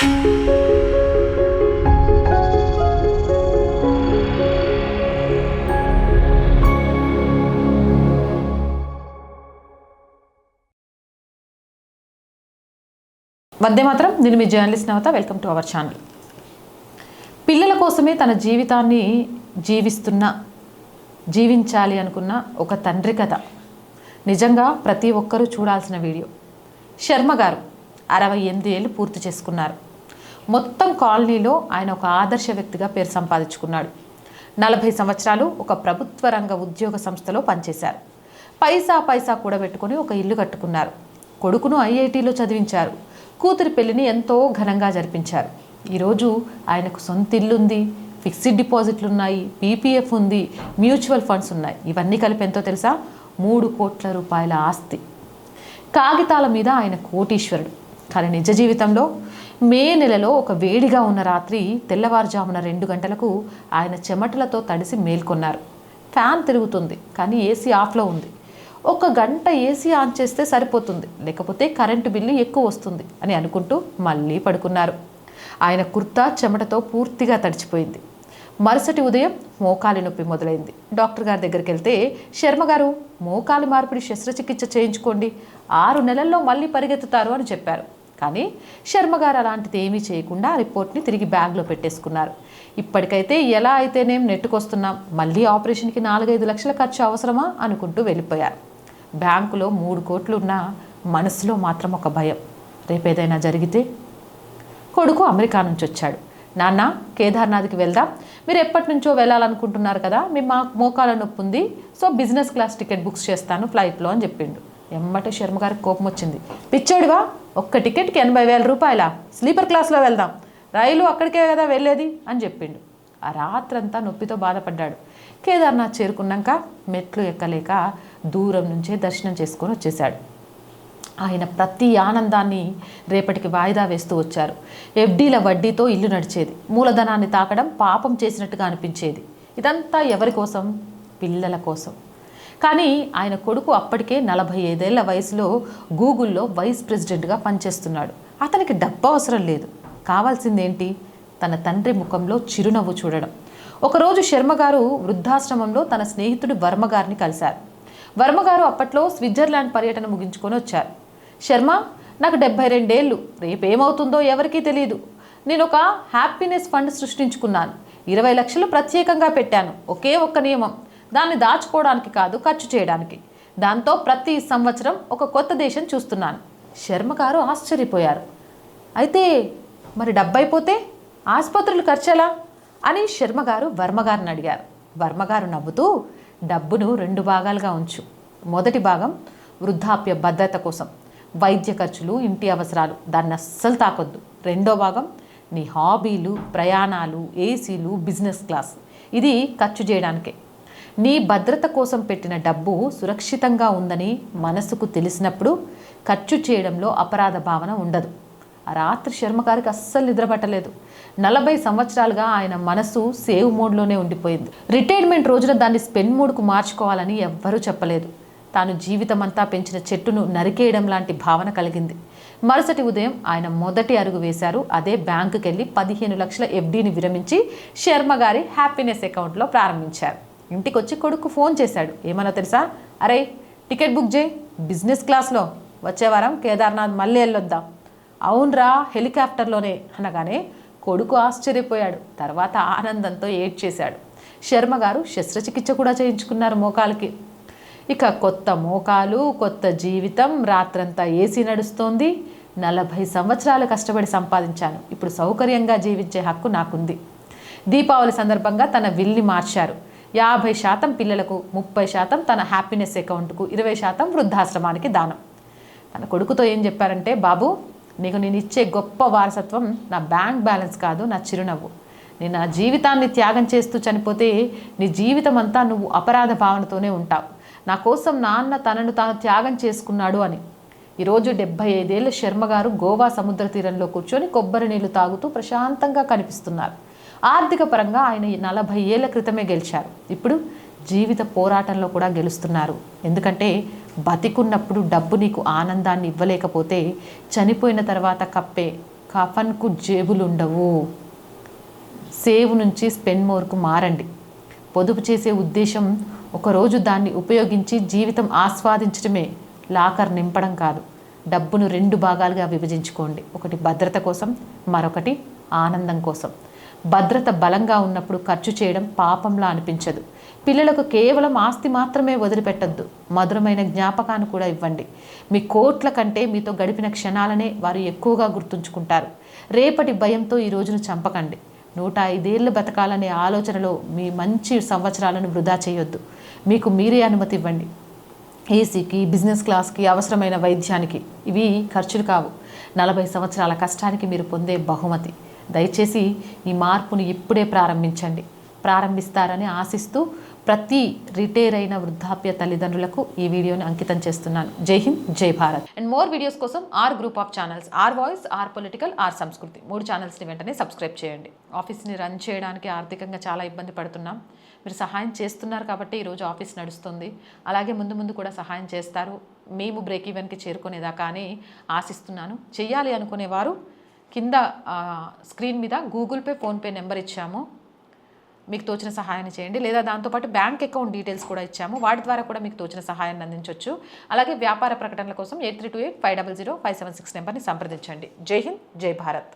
వందే మాత్రం. నేను మీ journalist Navatha. Welcome to our channel. పిల్లల కోసమే తన జీవితాన్ని జీవించాలి అనుకున్న ఒక తండ్రి కథ. నిజంగా ప్రతి ఒక్కరూ చూడాల్సిన వీడియో. శర్మ గారు 68 ఏళ్ళు పూర్తి చేసుకున్నారు. మొత్తం కాలనీలో ఆయన ఒక ఆదర్శ వ్యక్తిగా పేరు సంపాదించుకున్నాడు. 40 సంవత్సరాలు ఒక ప్రభుత్వ రంగ ఉద్యోగ సంస్థలో పనిచేశారు. పైసా కూడబెట్టుకొని ఒక ఇల్లు కట్టుకున్నారు. కొడుకును ఐఐటీలో చదివించారు. కూతురి పెళ్లిని ఎంతో ఘనంగా జరిపించారు. ఈరోజు ఆయనకు సొంత ఇల్లు ఉంది, ఫిక్స్డ్ డిపాజిట్లు ఉన్నాయి, పీపీఎఫ్ ఉంది, మ్యూచువల్ ఫండ్స్ ఉన్నాయి. ఇవన్నీ కలిపి ఎంతో తెలుసా? 3 కోట్ల రూపాయల ఆస్తి. కాగితాల మీద ఆయన కోటీశ్వరుడు. కానీ నిజ జీవితంలో మే నెలలో ఒక వేడిగా ఉన్న రాత్రి తెల్లవారుజామున 2 గంటలకు ఆయన చెమటలతో తడిసి మేల్కొన్నారు. ఫ్యాన్ తిరుగుతుంది, కానీ ఏసీ ఆఫ్లో ఉంది. 1 గంట ఏసీ ఆన్ చేస్తే సరిపోతుంది, లేకపోతే కరెంటు బిల్లు ఎక్కువ వస్తుంది అని అనుకుంటూ మళ్ళీ పడుకున్నారు. ఆయన కుర్తా చెమటతో పూర్తిగా తడిచిపోయింది. మరుసటి ఉదయం మోకాలి నొప్పి మొదలైంది. డాక్టర్ గారి దగ్గరికి వెళ్తే, శర్మ గారు మోకాలి మార్పిడి శస్త్రచికిత్స చేయించుకోండి, 6 నెలల్లో మళ్ళీ పరిగెత్తుతారు అని చెప్పారు. కానీ శర్మ గారు అలాంటిది ఏమీ చేయకుండా రిపోర్ట్ని తిరిగి బ్యాగ్లో పెట్టేసుకున్నారు. ఇప్పటికైతే ఎలా అయితేనేం నెట్టుకొస్తున్నాం, మళ్ళీ ఆపరేషన్కి 4-5 లక్షల ఖర్చు అవసరమా అనుకుంటూ వెళ్ళిపోయారు. బ్యాంకులో 3 కోట్లు ఉన్నా మనసులో మాత్రం ఒక భయం. రేపేదైనా జరిగితే. కొడుకు అమెరికా నుంచి వచ్చాడు. నాన్న, కేదార్నాథ్కి వెళ్దాం, మీరు ఎప్పటి నుంచో వెళ్ళాలనుకుంటున్నారు కదా, మీ మోకాల నొప్పి ఉంది, so business class ticket books చేస్తాను ఫ్లైట్లో అని చెప్పిండు. ఎమ్మటే శర్మ గారికి కోపం వచ్చింది. పిచ్చోడివా, ఒక్క టికెట్కి 80,000 రూపాయల, స్లీపర్ క్లాస్లో వెళ్దాం, రైలు అక్కడికే కదా వెళ్ళేది అని చెప్పిండు. ఆ రాత్రంతా నొప్పితో బాధపడ్డాడు. కేదార్నాథ్ చేరుకున్నాక మెట్లు ఎక్కలేక దూరం నుంచే దర్శనం చేసుకొని వచ్చేశాడు. ఆయన ప్రతి ఆనందాన్ని రేపటికి వాయిదా వేస్తూ వచ్చారు. ఎఫ్డీల వడ్డీతో ఇల్లు నడిచేది. మూలధనాన్ని తాకడం పాపం చేసినట్టుగా అనిపించేది. ఇదంతా ఎవరి కోసం? పిల్లల కోసం. కానీ ఆయన కొడుకు అప్పటికే 45 ఏళ్ల వయసులో గూగుల్లో వైస్ ప్రెసిడెంట్గా పనిచేస్తున్నాడు. అతనికి డబ్బు అవసరం లేదు. కావాల్సిందేంటి? తన తండ్రి ముఖంలో చిరునవ్వు చూడడం. ఒకరోజు శర్మగారు వృద్ధాశ్రమంలో తన స్నేహితుడు వర్మగారిని కలిశారు. వర్మగారు అప్పట్లో స్విట్జర్లాండ్ పర్యటన ముగించుకొని వచ్చారు. శర్మ, నాకు 72 ఏళ్ళు, రేపేమవుతుందో ఎవరికీ తెలియదు. నేను ఒక హ్యాపీనెస్ ఫండ్ సృష్టించుకున్నాను. 20 లక్షలు ప్రత్యేకంగా పెట్టాను. ఒకే ఒక్క నియమం, దాన్ని దాచుకోవడానికి కాదు, ఖర్చు చేయడానికి. దాంతో ప్రతి సంవత్సరం ఒక కొత్త దేశం చూస్తున్నాను. శర్మగారు ఆశ్చర్యపోయారు. అయితే మరి డబ్బు అయిపోతే ఆసుపత్రులు ఖర్చెలా అని శర్మగారు వర్మగారిని అడిగారు. వర్మగారు నవ్వుతూ, డబ్బును 2 భాగాలుగా ఉంచు. మొదటి భాగం వృద్ధాప్య భద్రత కోసం, వైద్య ఖర్చులు, ఇంటి అవసరాలు, దాన్ని అస్సలు తాకొద్దు. రెండో భాగం నీ హాబీలు, ప్రయాణాలు, ఏసీలు, బిజినెస్ క్లాస్, ఇది ఖర్చు చేయడానికే. నీ భద్రత కోసం పెట్టిన డబ్బు సురక్షితంగా ఉందని మనసుకు తెలిసినప్పుడు ఖర్చు చేయడంలో అపరాధ భావన ఉండదు. ఆ రాత్రి శర్మగారికి అస్సలు నిద్రపట్టలేదు. 40 సంవత్సరాలుగా ఆయన మనసు సేవ్ మోడ్లోనే ఉండిపోయింది. రిటైర్మెంట్ రోజున దాన్ని స్పెండ్ మోడ్కు మార్చుకోవాలని ఎవ్వరూ చెప్పలేదు. తాను జీవితం అంతా పెంచిన చెట్టును నరికేయడం లాంటి భావన కలిగింది. మరుసటి ఉదయం ఆయన మొదటి అడుగు వేశారు. అదే బ్యాంకుకి వెళ్ళి 15 లక్షల ఎఫ్డీని విరమించి శర్మగారి హ్యాపీనెస్ అకౌంట్లో ప్రారంభించారు. ఇంటికి వచ్చి కొడుకు ఫోన్ చేశాడు. ఏమన్నా తెలుసా? అరే, టికెట్ బుక్ చేయి, బిజినెస్ క్లాస్లో, వచ్చే వారం కేదార్నాథ్ మళ్ళీ వెళ్ళొద్దాం. అవునరా, హెలికాప్టర్లోనే అనగానే కొడుకు ఆశ్చర్యపోయాడు. తర్వాత ఆనందంతో ఏడ్చేశాడు. శర్మగారు శస్త్రచికిత్స కూడా చేయించుకున్నారు మోకాలికి. ఇక కొత్త మోకాలు, కొత్త జీవితం. రాత్రంతా ఏసీ నడుస్తోంది. 40 సంవత్సరాలు కష్టపడి సంపాదించాను, ఇప్పుడు సౌకర్యంగా జీవించే హక్కు నాకుంది. దీపావళి సందర్భంగా తన విల్ని మార్చారు. 50% పిల్లలకు, 30% తన హ్యాపీనెస్ అకౌంట్కు, 20% వృద్ధాశ్రమానికి దానం. తన కొడుకుతో ఏం చెప్పారంటే, బాబు, నీకు నేను ఇచ్చే గొప్ప వారసత్వం నా బ్యాంక్ బ్యాలెన్స్ కాదు, నా చిరునవ్వు. నేను నా జీవితాన్ని త్యాగం చేస్తూ చనిపోతే నీ జీవితం అంతా నువ్వు అపరాధ భావనతోనే ఉంటావు. నా కోసం నాన్న తనను తాను త్యాగం చేసుకున్నాడు అని. ఈరోజు 75 ఏళ్ల శర్మగారు గోవా సముద్ర తీరంలో కూర్చొని కొబ్బరి నీళ్లు తాగుతూ ప్రశాంతంగా కనిపిస్తున్నారు. ఆర్థిక పరంగా ఆయన 40 ఏళ్ల క్రితమే గెలిచారు. ఇప్పుడు జీవిత పోరాటంలో కూడా గెలుస్తున్నారు. ఎందుకంటే బతికున్నప్పుడు డబ్బు నీకు ఆనందాన్ని ఇవ్వలేకపోతే చనిపోయిన తర్వాత కఫన్కు జేబులు ఉండవు. సేవ్ నుంచి స్పెండ్ మోర్కు మారండి. పొదుపు చేసే ఉద్దేశం ఒకరోజు దాన్ని ఉపయోగించి జీవితం ఆస్వాదించడమే, లాకర్ నింపడం కాదు. డబ్బును 2 భాగాలుగా విభజించుకోండి. ఒకటి భద్రత కోసం, మరొకటి ఆనందం కోసం. భద్రత బలంగా ఉన్నప్పుడు ఖర్చు చేయడం పాపంలా అనిపించదు. పిల్లలకు కేవలం ఆస్తి మాత్రమే వదిలిపెట్టద్దు, మధురమైన జ్ఞాపకాన్ని కూడా ఇవ్వండి. మీ కోట్ల కంటే మీతో గడిపిన క్షణాలనే వారు ఎక్కువగా గుర్తుంచుకుంటారు. రేపటి భయంతో ఈ రోజును చంపకండి. 105 ఏళ్ళు బతకాలనే ఆలోచనలో మీ మంచి సంవత్సరాలను వృధా చేయొద్దు. మీకు మీరే అనుమతి ఇవ్వండి. ఏసీకి, బిజినెస్ క్లాస్కి, అవసరమైన వైద్యానికి ఇవి ఖర్చులు కావు. 40 సంవత్సరాల కష్టానికి మీరు పొందే బహుమతి. దయచేసి ఈ మార్పును ఇప్పుడే ప్రారంభిస్తారని ఆశిస్తూ ప్రతి రిటైర్ అయిన వృద్ధాప్య తల్లిదండ్రులకు ఈ వీడియోని అంకితం చేస్తున్నాను. జై హింద్, జై భారత్. అండ్ మోర్ వీడియోస్ కోసం our group of channels, our voice, our political, our Sanskriti 3 ఛానల్స్ని వెంటనే సబ్స్క్రైబ్ చేయండి. ఆఫీస్ని రన్ చేయడానికి ఆర్థికంగా చాలా ఇబ్బంది పడుతున్నాం. మీరు సహాయం చేస్తున్నారు కాబట్టి ఈరోజు ఆఫీస్ నడుస్తుంది. అలాగే ముందు ముందు కూడా సహాయం చేస్తారు. మేము బ్రేక్ ఈవెన్కి చేరుకునేదాకా అని ఆశిస్తున్నాను. చెయ్యాలి అనుకునేవారు కింద స్క్రీన్ మీద గూగుల్ పే, ఫోన్పే నెంబర్ ఇచ్చాము. మీకు తోచిన సహాయాన్ని చేయండి. లేదా దాంతోపాటు బ్యాంక్ అకౌంట్ డీటెయిల్స్ కూడా ఇచ్చాము. వాటి ద్వారా కూడా మీకు తోచిన సహాయాన్ని అందించవచ్చు. అలాగే వ్యాపార ప్రకటనల కోసం 8328500576 నెంబర్ని సంప్రదించండి. జై హింద్, జై భారత్.